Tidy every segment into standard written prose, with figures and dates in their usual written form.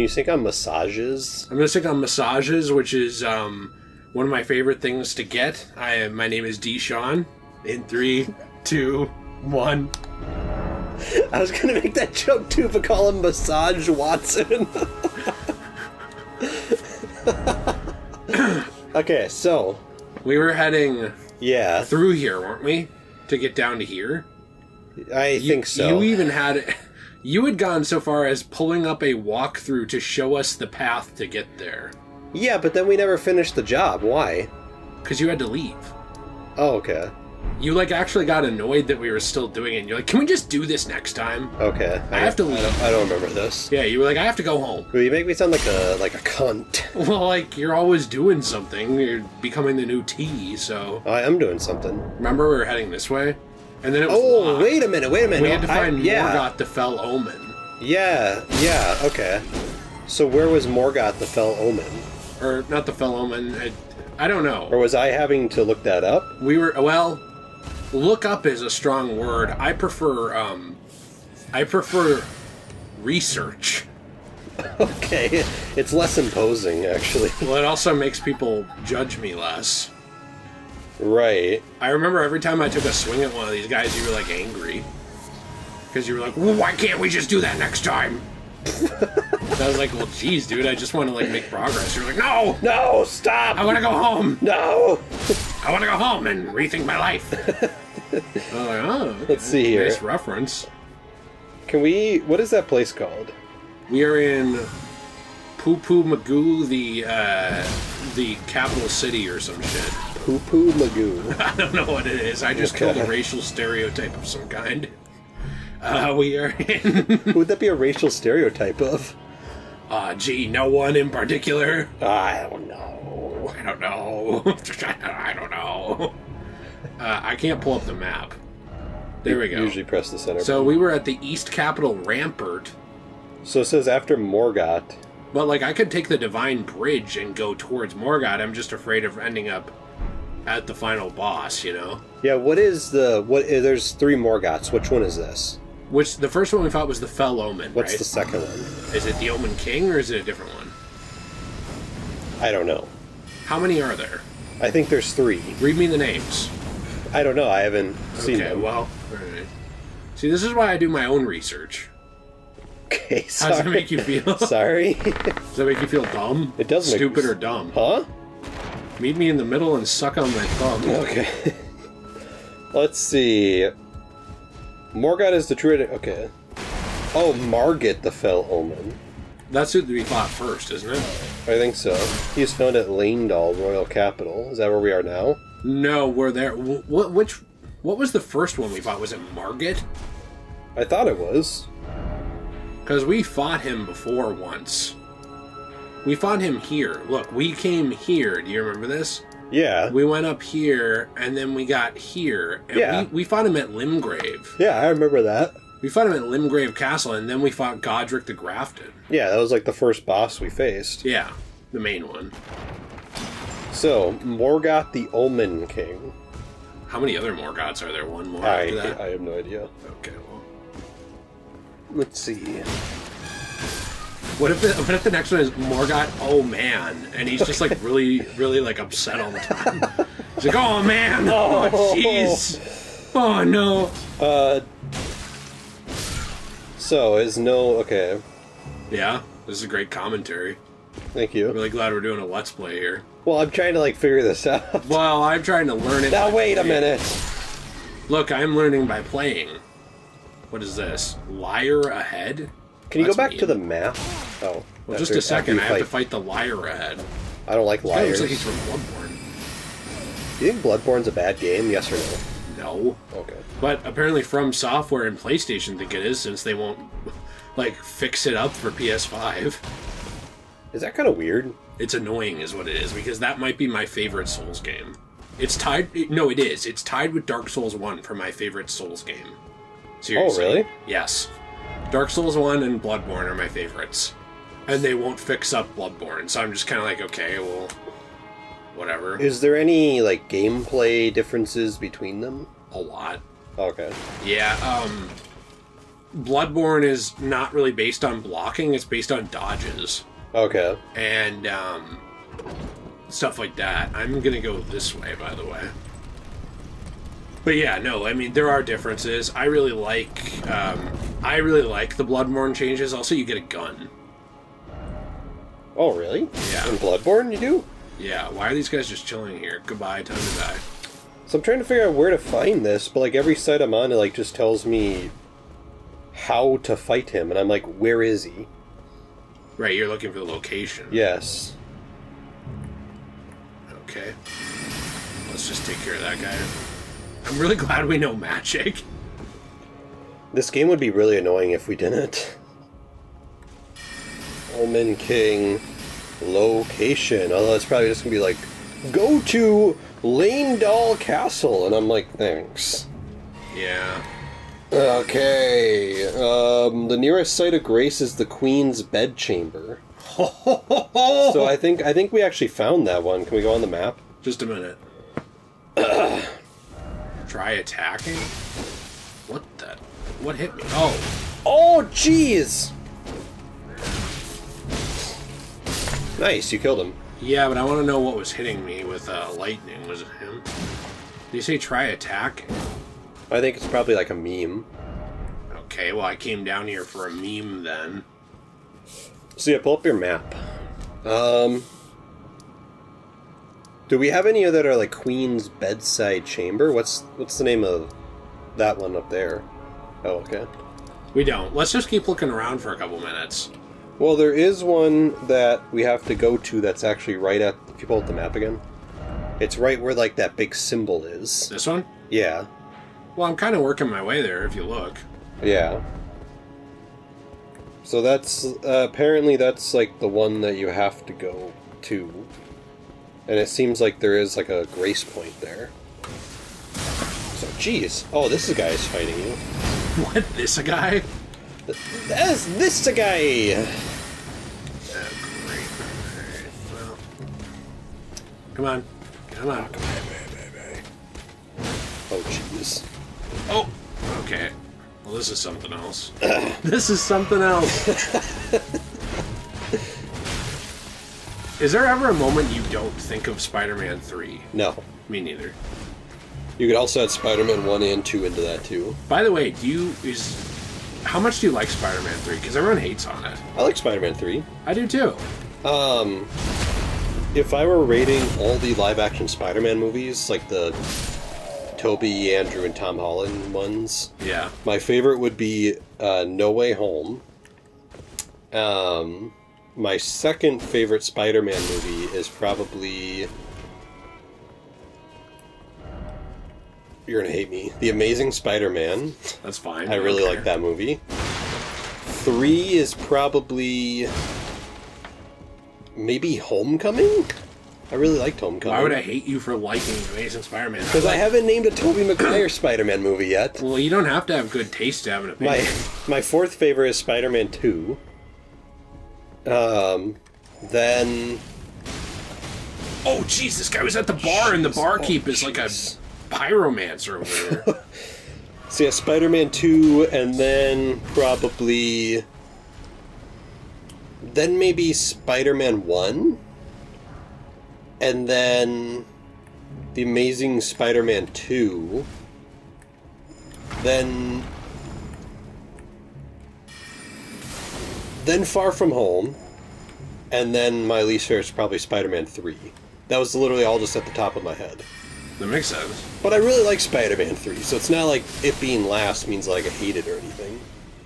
you sync on massages? I'm going to sync on massages, which is one of my favorite things to get. My name is Deshawn. In 3, 2, 1. I was going to make that joke too, but call him Massage Watson. Okay, so... We were heading through here, weren't we? To get down to here? I think so. You even had... You had gone so far as pulling up a walkthrough to show us the path to get there. Yeah, but then we never finished the job. Why? Because you had to leave. Oh, okay. You, like, actually got annoyed that we were still doing it. And you're like, can we just do this next time? Okay. I have to leave. I don't remember this. Yeah, you were like, I have to go home. Well, you make me sound like a cunt. Well, like, you're always doing something. You're becoming the new T, so... I am doing something. Remember we were heading this way? And then it was locked. Wait a minute. We had to find Morgoth the Fell Omen. Yeah, okay. So where was Morgoth the Fell Omen? Or, not the Fell Omen, I don't know. Or was I having to look that up? We were, well... Look up is a strong word. I prefer research. Okay, it's less imposing, actually. Well, it also makes people judge me less. Right. I remember every time I took a swing at one of these guys, you were, like, angry. Because you were like, well, why can't we just do that next time? I was like, well, geez, dude, I just want to, like, make progress. You're like, no! No, stop! I want to go home! No! I want to go home and rethink my life. I was like, oh, okay. Let's see here. Nice reference. Can we... What is that place called? We are in Poo-Poo Magoo, the capital city or some shit. Poo-Poo Magoo. I don't know what it is. I just killed a racial stereotype of some kind. We are in... Who would that be a racial stereotype of? Gee, no one in particular? I don't know. I don't know. I don't know. I can't pull up the map. There we go. Usually press the center. So we were at the East Capital Rampart. So it says after Morgoth. But, like, I could take the Divine Bridge and go towards Morgoth. I'm just afraid of ending up at the final boss, you know? Yeah, what is the... There's 3 Morgoths. Which one is this? Which, the first one we fought was the Fell Omen, What's right? the second one? Is it the Omen King, or is it a different one? I don't know. How many are there? I think there's 3. Read me the names. I don't know. I haven't seen them. Okay, well, alright. See, this is why I do my own research. Okay, sorry. How does that make you feel? Sorry. Does that make you feel dumb? It does make Stupid or dumb? Huh? Meet me in the middle and suck on my thumb. Okay. Let's see. Morgoth is the true... Okay. Oh, Margit the Fell Omen. That's who we fought first, isn't it? I think so. He is found at Lanedal, Royal Capital. Is that where we are now? No, we're there. What was the first one we fought? Was it Margit? I thought it was. Because we fought him before once. We fought him here. Look, we came here. Do you remember this? Yeah. We went up here, and then we got here. And yeah. we fought him at Limgrave. Yeah, I remember that. We fought him at Limgrave Castle, and then we fought Godric the Grafted. Yeah, that was like the first boss we faced. Yeah, the main one. So, Morgoth the Omen King. How many other Morgoths are there? One more after that? I have no idea. Okay, well. Let's see. What if the next one is Morgoth, oh man, and he's just like really, really like upset all the time. He's like, oh man, oh jeez, oh no. So is no okay. Yeah, this is a great commentary. Thank you. I'm really glad we're doing a Let's Play here. Well, I'm trying to like figure this out. Well, I'm trying to learn it. Now wait a minute. Look, I'm learning by playing. What is this? Liar ahead? Can you go back to the map? Oh. Well, just a second. I have to fight the liar ahead. I don't like liars. Looks like he's from Bloodborne. Do you think Bloodborne's a bad game? Yes or no? No. Okay. But apparently From Software and PlayStation think it is, since they won't, like, fix it up for PS5. Is that kind of weird? It's annoying is what it is, because that might be my favorite Souls game. It's tied... No, it is. It's tied with Dark Souls 1 for my favorite Souls game. Seriously. Oh, really? Yes. Dark Souls 1 and Bloodborne are my favorites. And they won't fix up Bloodborne, so I'm just kind of like, okay, well, whatever. Is there any, like, gameplay differences between them? A lot. Okay. Yeah, Bloodborne is not really based on blocking, it's based on dodges. Okay. And stuff like that. I'm gonna go this way, by the way. But yeah, no, I mean, there are differences. I really like the Bloodborne changes. Also, you get a gun. Oh, really? Yeah. In Bloodborne, you do? Yeah, why are these guys just chilling here? Goodbye, time to die. So I'm trying to figure out where to find this, but like every site I'm on, it like just tells me how to fight him, and I'm like, where is he? Right, you're looking for the location. Yes. Okay. Let's just take care of that guy. I'm really glad we know magic. This game would be really annoying if we didn't. Omen King location. Although it's probably just gonna be like, go to Lanedal Castle, and I'm like, thanks. Yeah. Okay. The nearest site of grace is the Queen's bedchamber. So I think we actually found that one. Can we go on the map? Just a minute. Try attacking? What the? What hit me? Oh. Oh, jeez! Nice, you killed him. Yeah, but I want to know what was hitting me with lightning. Was it him? Did you say try attacking? I think it's probably like a meme. Okay, well, I came down here for a meme then. So yeah, pull up your map. Do we have any that are like Queen's bedside chamber? What's the name of that one up there? Oh, okay. We don't. Let's just keep looking around for a couple minutes. Well, there is one that we have to go to that's actually right at... If you pull up the map again. It's right where, like, that big symbol is. This one? Yeah. Well, I'm kind of working my way there, if you look. Yeah. So that's... apparently that's, like, the one that you have to go to. And it seems like there is, like, a grace point there. So, jeez. Oh, this guy's fighting you. What? This a guy? That's this a guy! Oh, great. Alright, well. Come on. Come on. Oh, jeez. Oh! Okay. Well, this is something else. This is something else! Is there ever a moment you don't think of Spider-Man 3? No. Me neither. You could also add Spider-Man 1 and 2 into that, too. By the way, how much do you like Spider-Man 3? Because everyone hates on it. I like Spider-Man 3. I do, too. If I were rating all the live-action Spider-Man movies, like the Tobey, Andrew, and Tom Holland ones, yeah, my favorite would be No Way Home. My second favorite Spider-Man movie is probably... You're gonna hate me. The Amazing Spider-Man. That's fine. I really like that movie. 3 is probably... maybe Homecoming? I really liked Homecoming. Why would I hate you for liking Amazing Spider-Man? Because I haven't named a Tobey Maguire Spider-Man movie yet. Well, you don't have to have good taste to have an opinion. My fourth favorite is Spider-Man 2. Then... Oh, jeez, this guy was at the bar, and the barkeep is like a pyromancer over there. So yeah, Spider-Man 2, and then probably... Then maybe Spider-Man 1? And then... The Amazing Spider-Man 2. Then Far From Home. And then my least favorite is probably Spider-Man 3. That was literally all just at the top of my head. That makes sense. But I really like Spider-Man 3, so it's not like it being last means like I hate it or anything.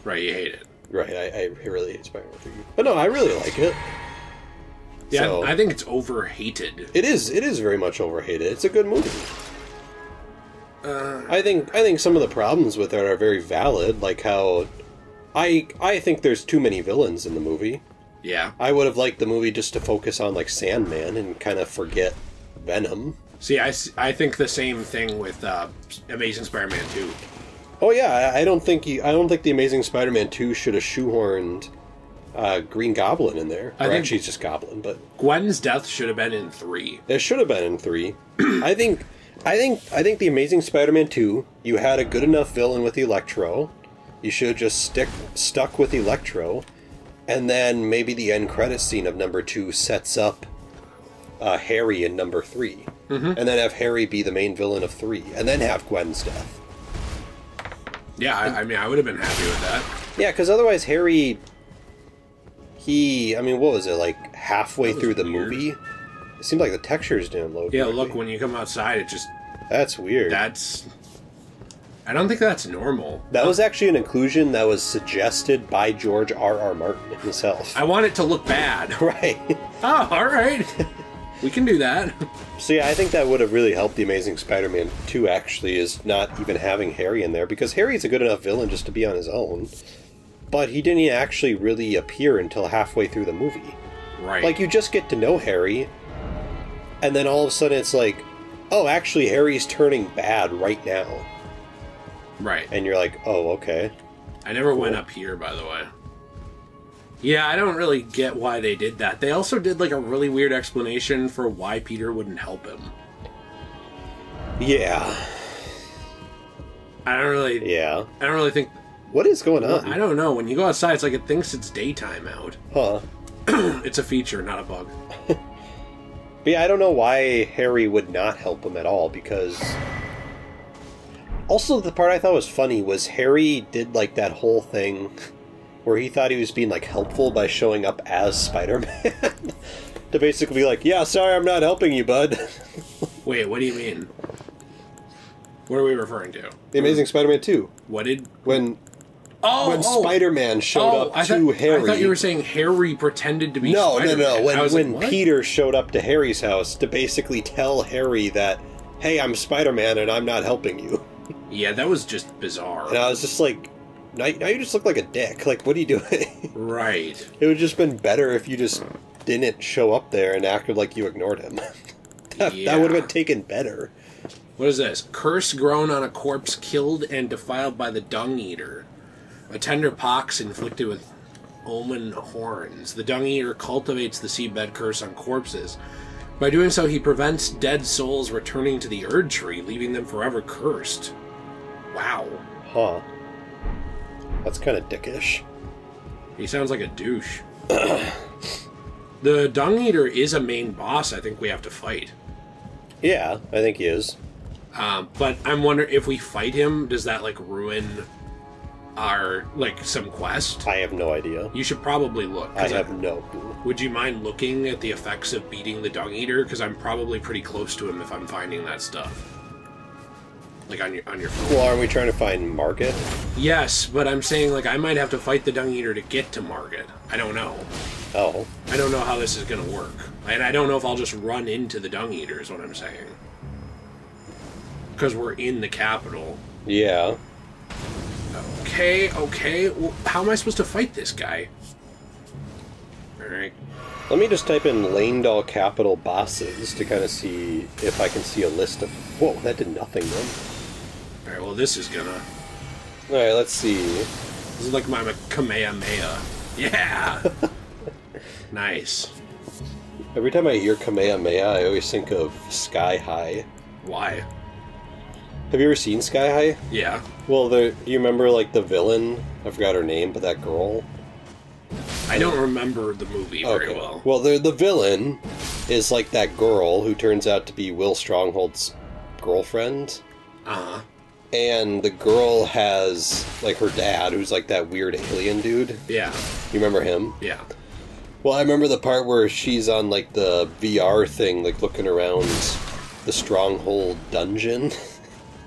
Right, you hate it. Right, I really hate Spider-Man 3. But no, I really like it. Yeah, So, I think it's overhated. it is very much overhated. It's a good movie. I think some of the problems with it are very valid, like how I think there's too many villains in the movie. Yeah. I would have liked the movie just to focus on like Sandman and kind of forget Venom. See, I think the same thing with Amazing Spider-Man 2. Oh yeah, I don't think the Amazing Spider-Man 2 should have shoehorned Green Goblin in there. Or actually, it's just Goblin, but Gwen's death should have been in 3. it should have been in 3. I think the Amazing Spider-Man 2, you had a good enough villain with Electro. You should have just stuck with Electro, and then maybe the end credit scene of number 2 sets up Harry in number 3. And then have Harry be the main villain of 3, and then have Gwen's death. Yeah, I mean, I would have been happy with that. Yeah, because otherwise Harry... I mean, what was it, like halfway through the movie? It seemed like the textures didn't load. Yeah, correctly. look, when you come outside, it just... That's weird. I don't think that's normal. That was actually an inclusion that was suggested by George R.R. Martin himself. I want it to look bad. Right. Oh, alright. We can do that. So yeah, I think that would have really helped The Amazing Spider-Man 2, actually, is not even having Harry in there, because Harry's a good enough villain just to be on his own. But he didn't actually really appear until halfway through the movie. Right. Like, you just get to know Harry, and then all of a sudden it's like, oh, actually, Harry's turning bad right now. Right. And you're like, oh, okay. I never went up here, by the way. Yeah, I don't really get why they did that. They also did, like, a really weird explanation for why Peter wouldn't help him. Yeah. I don't really think... What is going on? I don't know. When you go outside, it's like it thinks it's daytime out. Huh. It's a feature, not a bug. But yeah, I don't know why Harry would not help him at all, because... Also, the part I thought was funny was Harry did, like, that whole thing where he thought he was being, like, helpful by showing up as Spider-Man. To basically be like, yeah, sorry, I'm not helping you, bud. Wait, what do you mean? What are we referring to? The Amazing Spider-Man 2. What did... When Spider-Man showed up to Harry... I thought you were saying Harry pretended to be Spider-Man. No. When like, Peter showed up to Harry's house to basically tell Harry that, hey, I'm Spider-Man and I'm not helping you. Yeah, that was just bizarre. And I was just like, now you just look like a dick. Like, what are you doing? Right. It would have just been better if you just didn't show up there and acted like you ignored him. That would have been taken better. What is this? Curse grown on a corpse killed and defiled by the Dung Eater. A tender pox inflicted with omen horns. The Dung Eater cultivates the seabed curse on corpses. By doing so, he prevents dead souls returning to the Erd Tree, leaving them forever cursed. Wow. Huh. That's kind of dickish. He sounds like a douche. The Dung Eater is a main boss I think we have to fight. Yeah, I think he is. But I'm wondering, if we fight him, does that, like, ruin our, like, some quest? I have no idea. You should probably look. I have no clue. Would you mind looking at the effects of beating the Dung Eater? Because I'm probably pretty close to him if I'm finding that stuff. Like, on your phone. Well, aren't we trying to find Market? Yes, but I'm saying, like, I might have to fight the Dung Eater to get to Market. I don't know. Oh. I don't know how this is going to work. And I don't know if I'll just run into the Dung Eater, is what I'm saying. Because we're in the capital. Yeah. Okay. Well, how am I supposed to fight this guy? Alright. Let me just type in Lanedal Capital bosses to kind of see if I can see a list of... Whoa, that did nothing then. Alright, well this is gonna... Alright, let's see. This is like my Kamehameha. Yeah! Nice. Every time I hear Kamehameha, I always think of Sky High. Why? Have you ever seen Sky High? Yeah. Well, do you remember, like, the villain? I forgot her name, but that girl? I don't remember the movie very well. Well, the villain is, like, that girl who turns out to be Will Stronghold's girlfriend. Uh-huh. And the girl has, like, her dad, who's, like, that weird alien dude. Yeah. You remember him? Yeah. Well, I remember the part where she's on, like, the VR thing, like, looking around the Stronghold dungeon.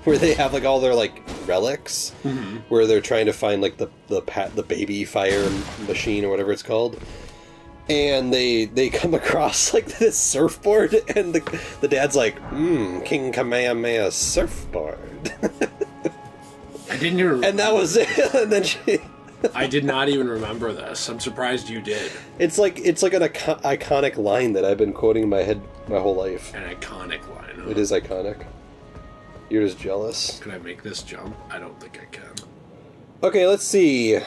Where they have, like, all their, like, relics. Mm-hmm. Where they're trying to find, like, the baby fire machine or whatever it's called. And they come across, like, this surfboard. And the dad's like, King Kamehameha's surfboard. I didn't even remember. And that was it. And then she... I did not even remember this. I'm surprised you did. It's like an iconic line that I've been quoting in my head my whole life. An iconic line. Huh? It is iconic. You're just jealous. Can I make this jump? I don't think I can. Okay, let's see.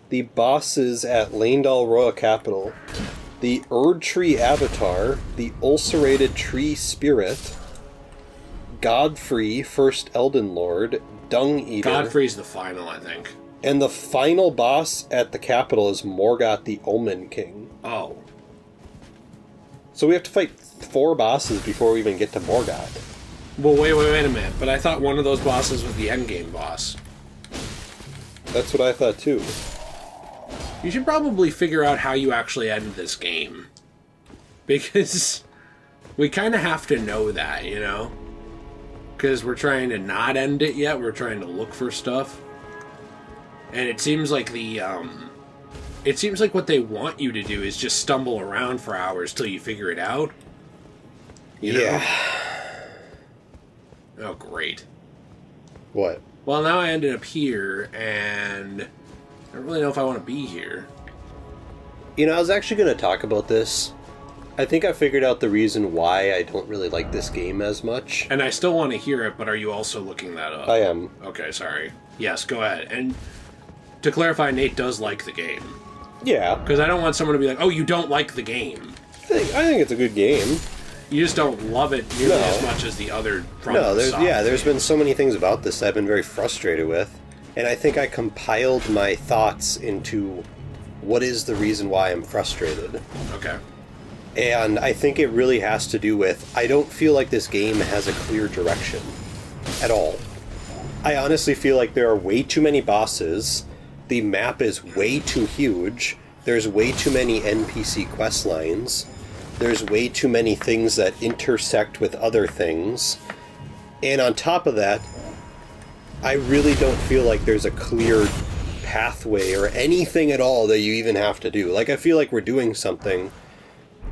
The bosses at Lanedal Royal Capital. The Erd Tree Avatar. The Ulcerated Tree Spirit. Godfrey, First Elden Lord, Dung Eater. Godfrey's the final, I think. And the final boss at the capital is Morgoth the Omen King. Oh. So we have to fight 4 bosses before we even get to Morgoth. Well, wait a minute. But I thought one of those bosses was the endgame boss. That's what I thought too. You should probably figure out how you actually end this game. Because we kind of have to know that, you know? Because we're trying to not end it yet. We're trying to look for stuff. And it seems like it seems like what they want you to do is just stumble around for hours till you figure it out. You know? Oh, great. What? Well, now I ended up here, and I don't really know if I want to be here. You know, I was actually going to talk about this. I think I figured out the reason why I don't really like this game as much. And I still want to hear it, but are you also looking that up? I am. Okay, sorry. Yes, go ahead. And to clarify, Nate does like the game. Yeah. Because I don't want someone to be like, oh, you don't like the game. I think it's a good game. You just don't love it nearly as much as the other there's been so many things about this I've been very frustrated with. And I think I compiled my thoughts into what is the reason why I'm frustrated. Okay. And I think it really has to do with, I don't feel like this game has a clear direction at all. I honestly feel like there are way too many bosses, the map is way too huge, there's way too many NPC quest lines, there's way too many things that intersect with other things, and on top of that, I really don't feel like there's a clear pathway or anything at all that you even have to do. Like, I feel like we're doing something,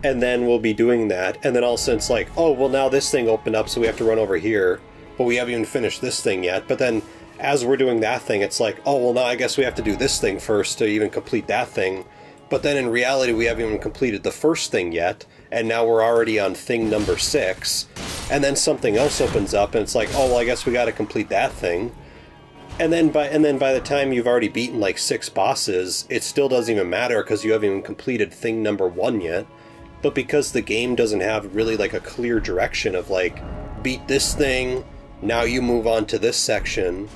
and then we'll be doing that, and then all of a sudden it's like, oh, well, now this thing opened up, so we have to run over here, but we haven't even finished this thing yet. But then, as we're doing that thing, it's like, oh, well, now I guess we have to do this thing first to even complete that thing. But then in reality, we haven't even completed the first thing yet, and now we're already on thing number 6, and then something else opens up, and it's like, oh, well, I guess we got to complete that thing. And then by the time you've already beaten like 6 bosses, it still doesn't even matter because you haven't even completed thing number 1 yet. But because the game doesn't have really like a clear direction of like, beat this thing, now you move on to this section,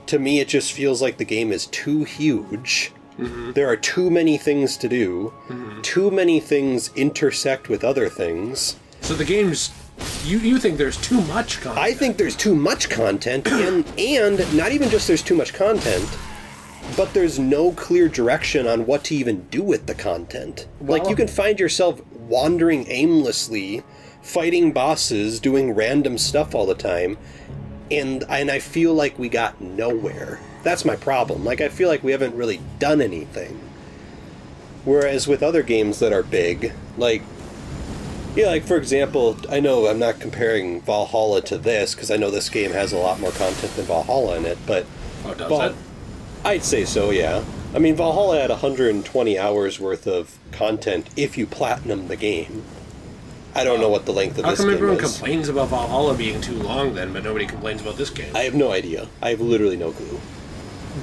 to me it just feels like the game is too huge. Mm-hmm. There are too many things to do. Mm-hmm. Too many things intersect with other things. So the game's... You think there's too much content? I think there's too much content, and not even just there's too much content, but there's no clear direction on what to even do with the content. Well, like, you can find yourself wandering aimlessly, fighting bosses, doing random stuff all the time, and I feel like we got nowhere. That's my problem. Like, I feel like we haven't really done anything. Whereas with other games that are big, like... Yeah, like, for example, I know I'm not comparing Valhalla to this, because I know this game has a lot more content than Valhalla in it, but... Oh, does it? I'd say so, yeah. I mean, Valhalla had 120 hours worth of content if you platinum the game. I don't know what the length of this game is. How come everyone complains about Valhalla being too long, then, but nobody complains about this game? I have no idea. I have literally no clue.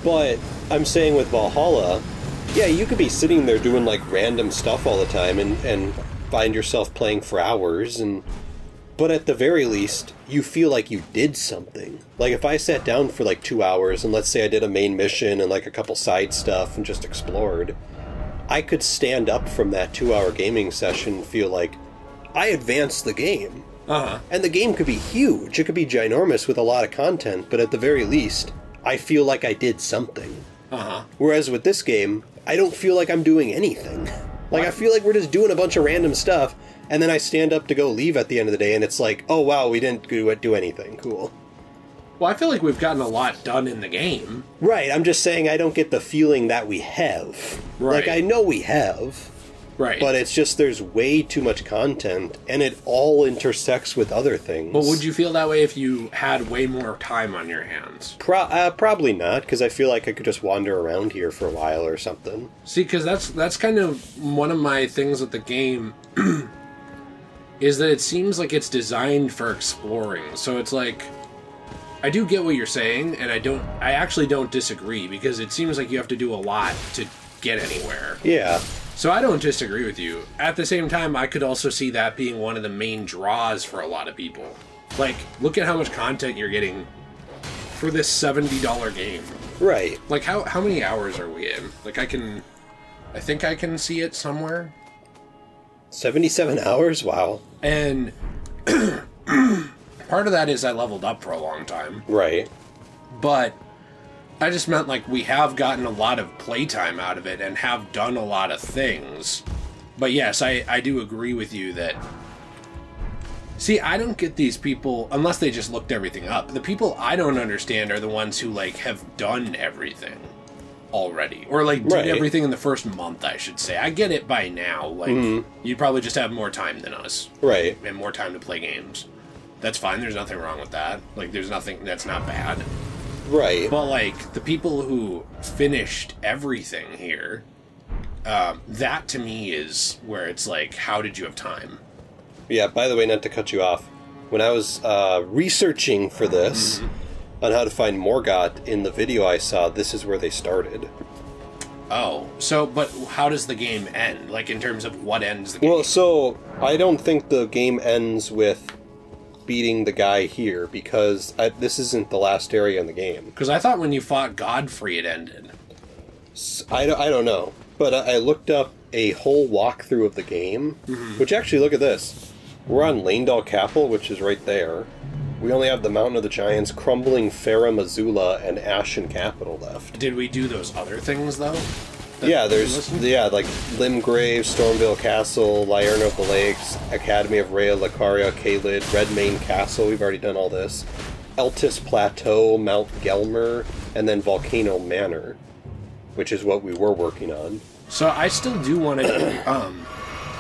But I'm saying with Valhalla, yeah, you could be sitting there doing, like, random stuff all the time and find yourself playing for hours, but at the very least, you feel like you did something. Like, if I sat down for, like, 2 hours, and let's say I did a main mission and, like, a couple side stuff and just explored, I could stand up from that 2-hour gaming session and feel like I advanced the game. Uh-huh. And the game could be huge. It could be ginormous with a lot of content, but at the very least, I feel like I did something. Uh-huh. Whereas with this game, I don't feel like I'm doing anything. Like, I feel like we're just doing a bunch of random stuff, and then I stand up to go leave at the end of the day, and it's like, oh, wow, we didn't do anything. Cool. Well, I feel like we've gotten a lot done in the game. Right, I'm just saying I don't get the feeling that we have. Right. Like, I know we have. Right. But it's just there's way too much content, and it all intersects with other things. But would you feel that way if you had way more time on your hands? Probably not, because I feel like I could just wander around here for a while or something. See, because that's kind of one of my things with the game, is that it seems like it's designed for exploring. So it's like, I do get what you're saying, and I actually don't disagree, because it seems like you have to do a lot to get anywhere. Yeah. So I don't disagree with you. At the same time, I could also see that being one of the main draws for a lot of people. Like, look at how much content you're getting for this $70 game. Right. Like, how many hours are we in? Like, I think I can see it somewhere. 77 hours? Wow. And part of that is I leveled up for a long time. Right. But I just meant, like, we have gotten a lot of playtime out of it and have done a lot of things. But yes, I do agree with you that... See, I don't get these people, unless they just looked everything up. The people I don't understand are the ones who, like, have done everything already. Or, like, did everything in the first month, I should say. I get it by now. Like, you probably just have more time than us. Right. And more time to play games. That's fine, there's nothing wrong with that. Like, there's nothing that's not bad. Right. But, like, the people who finished everything here, that to me is where it's like, how did you have time? Yeah, by the way, not to cut you off, when I was researching for this, on how to find Morgott in the video I saw, this is where they started. Oh, so, but how does the game end? Like, in terms of what ends the game? Well, so, I don't think the game ends with beating the guy here, because this isn't the last area in the game. Because I thought when you fought Godfrey it ended. I don't know, but I looked up a whole walkthrough of the game, which actually, look at this. We're on Lanedal Capel, which is right there. We only have the Mountain of the Giants, Crumbling Farah Mazula, and Ashen Capital left. Did we do those other things, though? Yeah, there's, like Limgrave, Stormvale Castle, Lyerna of the Lakes, Academy of Rhea, Lucaria, Caelid, Redmane Castle, we've already done all this. Eltis Plateau, Mount Gelmer, and then Volcano Manor, which is what we were working on. So I still do want to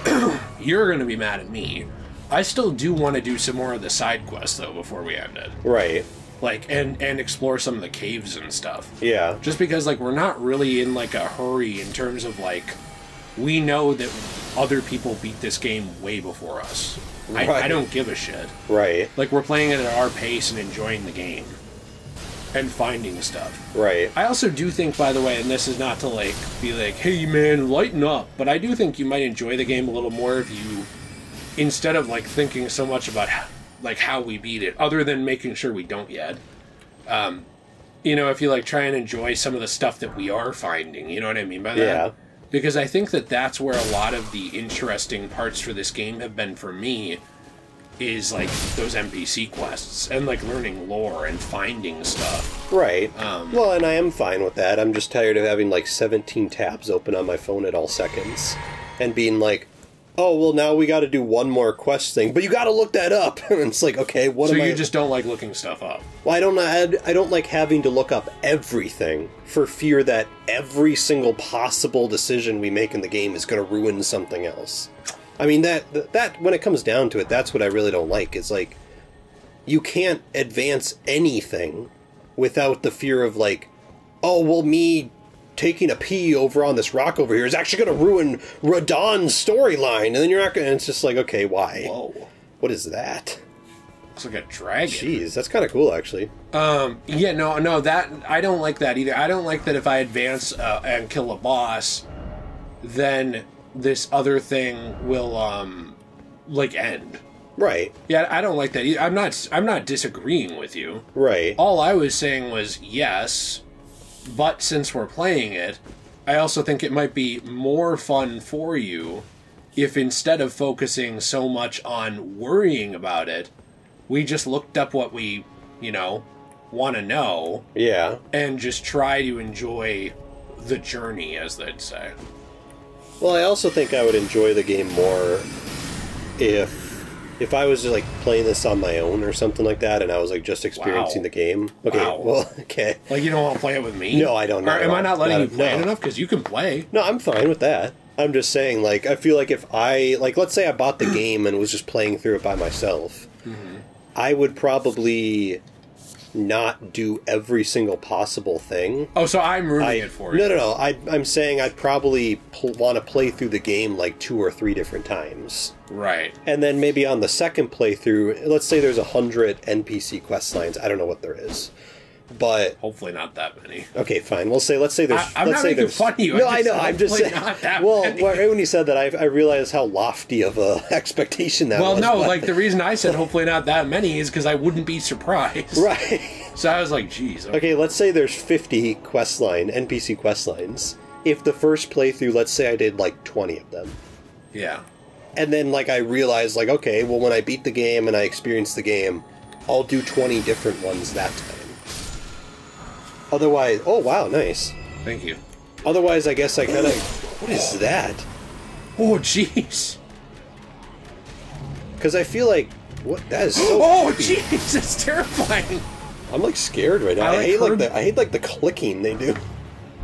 do, you're going to be mad at me. I still do want to do some more of the side quests, though, before we end it. Right. Like, and explore some of the caves and stuff. Yeah. Just because, like, we're not really in, like, a hurry in terms of, like, we know that other people beat this game way before us. Right. I don't give a shit. Right. Like, we're playing it at our pace and enjoying the game. And finding stuff. Right. I also do think, by the way, and this is not to, like, be like, hey, man, lighten up, but I do think you might enjoy the game a little more if you, instead of, like, thinking so much about, like, how we beat it, other than making sure we don't yet, you know, if you, like, try and enjoy some of the stuff that we are finding, you know what I mean by that? Yeah. Because I think that that's where a lot of the interesting parts for this game have been for me, is, like, those NPC quests, and, like, learning lore and finding stuff. Right. Well, and I am fine with that. I'm just tired of having, like, 17 tabs open on my phone at all seconds. And being like, oh, well, now we gotta do one more quest thing, but you gotta look that up! And it's like, okay, what am I... So you just don't like looking stuff up? Well, I don't like having to look up everything, for fear that every single possible decision we make in the game is gonna ruin something else. I mean, that when it comes down to it, that's what I really don't like. Is like, you can't advance anything without the fear of like, oh, well, me taking a pee over on this rock over here is actually going to ruin Radahn's storyline, and then you're not going to... It's just like, okay, why? Whoa. What is that? Looks like a dragon. Jeez, that's kind of cool, actually. Yeah, no, that... I don't like that either. I don't like that if I advance and kill a boss, then this other thing will, like, end. Right. Yeah, I don't like that either. I'm not disagreeing with you. Right. All I was saying was, yes, but since we're playing it, I also think it might be more fun for you if instead of focusing so much on worrying about it, we just looked up what we, you know, want to know. Yeah. And just try to enjoy the journey, as they'd say. Well, I also think I would enjoy the game more if I was just, like, playing this on my own or something like that, and I was, like, just experiencing the game. Okay, well, okay. Like, you don't want to play it with me? No, I don't know. Or am I not letting you play it enough? Because you can play. No, I'm fine with that. I'm just saying, like, I feel like if I... Like, let's say I bought the game and was just playing through it by myself, I would probably not do every single possible thing. Oh, so I'm ruining it for you. No. I'm saying I'd probably want to play through the game like 2 or 3 different times. Right. And then maybe on the second playthrough, let's say there's 100 NPC quest lines. I don't know what there is. But hopefully not that many. Okay, fine. Let's say there's. I'm let's not say making there's. fun of you. No, I know. I'm just saying. Not that well, many. right when you said that, I realized how lofty of a expectation that was. Well, no, but... like the reason I said hopefully not that many is because I wouldn't be surprised. Right. So I was like, geez. Okay, let's say there's 50 NPC quest lines. If the first playthrough, let's say I did like 20 of them. Yeah. And then like I realized like, okay, well when I beat the game and I experience the game, I'll do 20 different ones that time. Otherwise, oh wow, nice. Thank you. Otherwise, I guess I kind of... What is that? Oh, jeez. Because I feel like... What? That is so... Oh, jeez, that's terrifying. I'm like scared right now. I hate like the clicking they do.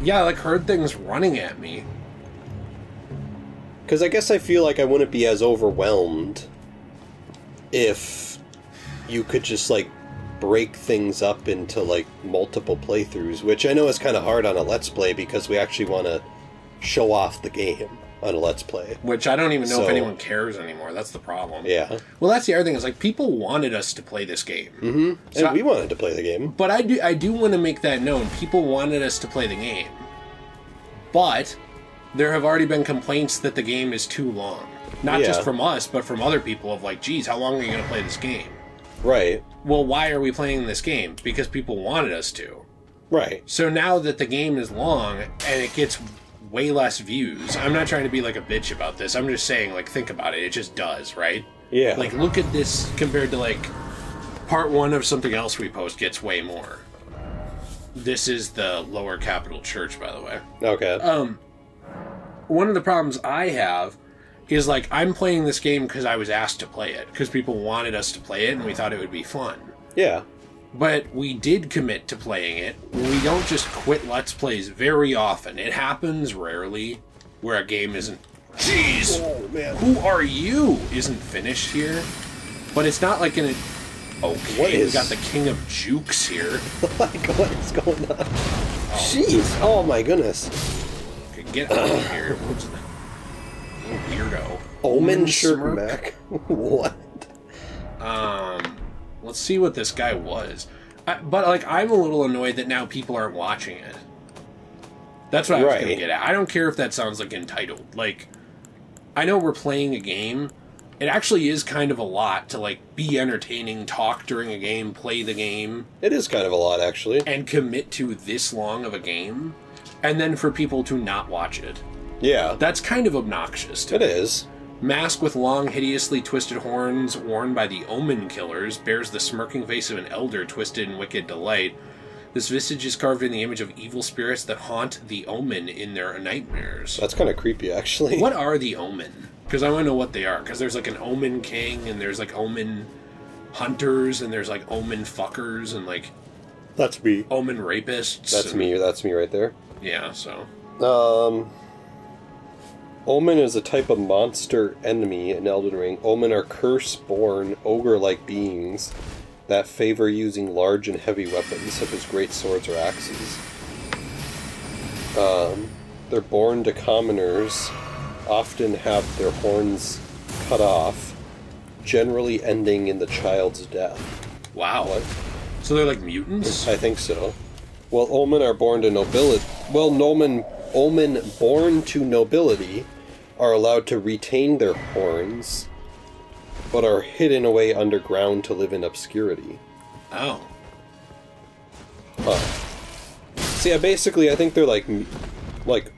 Yeah, I like heard things running at me. Because I guess I feel like I wouldn't be as overwhelmed if you could just like break things up into like multiple playthroughs, which I know is kind of hard on a Let's Play because we actually want to show off the game on a Let's Play. Which I don't even know if anyone cares anymore. That's the problem. Yeah. Well, that's the other thing is like people wanted us to play this game. Mm-hmm. So and we wanted to play the game. But I do want to make that known. People wanted us to play the game. But there have already been complaints that the game is too long. Not just from us, but from other people of like, geez, how long are you going to play this game? Right. Well, why are we playing this game? Because people wanted us to. Right. So now that the game is long and it gets way less views, I'm not trying to be like a bitch about this. I'm just saying, like, think about it. It just does, right? Yeah. Like, look at this compared to, like, part 1 of something else we post gets way more. This is the Lower Capital Church, by the way. Okay. One of the problems I have is, like, I'm playing this game because I was asked to play it. Because people wanted us to play it and we thought it would be fun. Yeah. But we did commit to playing it. We don't just quit Let's Plays very often. It happens rarely where a game isn't... Jeez! Oh, man. Who are you? Isn't finished here. But it's not like in a... Okay, we got the King of Jukes here. Like, what is going on? Jeez! Oh my goodness. Okay, get out of here. Weirdo. Omen Smirk? What? Let's see what this guy was. But, like, I'm a little annoyed that now people aren't watching it. That's what I was going to get at. I don't care if that sounds, like, entitled. Like, I know we're playing a game. It actually is kind of a lot to, like, be entertaining, talk during a game, play the game. It is kind of a lot, actually. And commit to this long of a game. And then for people to not watch it. Yeah. That's kind of obnoxious to me. It is. Mask with long, hideously twisted horns worn by the Omen Killers bears the smirking face of an elder twisted in wicked delight. This visage is carved in the image of evil spirits that haunt the Omen in their nightmares. That's kind of creepy, actually. What are the Omen? Because I want to know what they are. Because there's like an Omen King, and there's like Omen Hunters, and there's like Omen Fuckers, and like... That's me. Omen Rapists. That's me. That's me right there. Yeah, so... Omen is a type of monster enemy in Elden Ring. Omen are curse-born, ogre-like beings that favor using large and heavy weapons, such as great swords or axes. They're born to commoners, often have their horns cut off, generally ending in the child's death. Wow. What? So they're like mutants? I think so. Well, Omen are born to nobility. Well, Omen born to nobility are allowed to retain their horns, but are hidden away underground to live in obscurity. Oh. Huh. So yeah, basically, I think they're like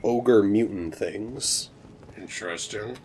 ogre mutant things. Interesting.